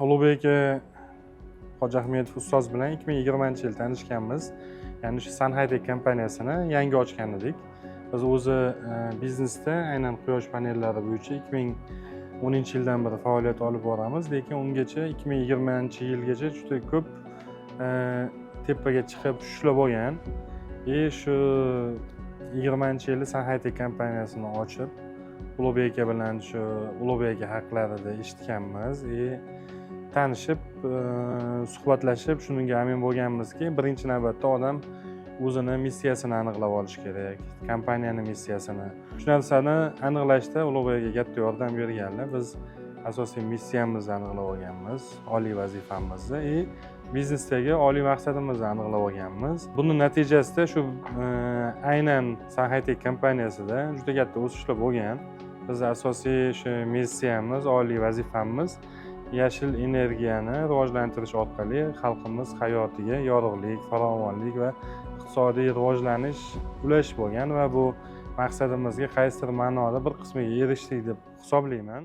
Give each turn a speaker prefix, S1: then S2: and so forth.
S1: Ulug'bek Hojiahmedov ustoz bilan 2020-yil tanishganmiz. Ya'ni shu Sun High-Tech kompaniyasini yangi ochgan edik. Biz o'zi biznesda aynan quyosh panellari bo'yicha 2010-yildan beri faoliyat olib boramiz, lekin ungacha 2020-yilgacha juda ko'p tepaga chiqib ushlab olgan. Shu 20-yilda Sun High-Tech kompaniyasini ochib, Ulug'bek aka bilan shu Ulug'bek aka haqlarida eshitganmiz. Tanishib, suhbatlashib, shunga amin bo'lganmizki, birinchi navbatda odam o'zini missiyasini aniqlab olish kerak, kompaniyani missiyasini. Shu narsani aniqlashda Ulug'bek aka katta yordam berganlar. Biz asosiy missiyamizni aniqlab olganmiz, oliy vazifamizni, biznesdagi oliy maqsadimizni aniqlab olganmiz. Buning natijasida shu aynan Sun High-Tech kompaniyasida juda katta o'sishlar bo'lgan. Biz asosiy shu missiyamiz, oliy vazifamiz yashil energiyani rivojlantirish orqali xalqimiz hayotiga yorug'lik, farovonlik va iqtisodiy rivojlanish ulash bo'lgan va bu maqsadimizga qaysidir ma'noda bir qismiga erishdik deb hisoblayman.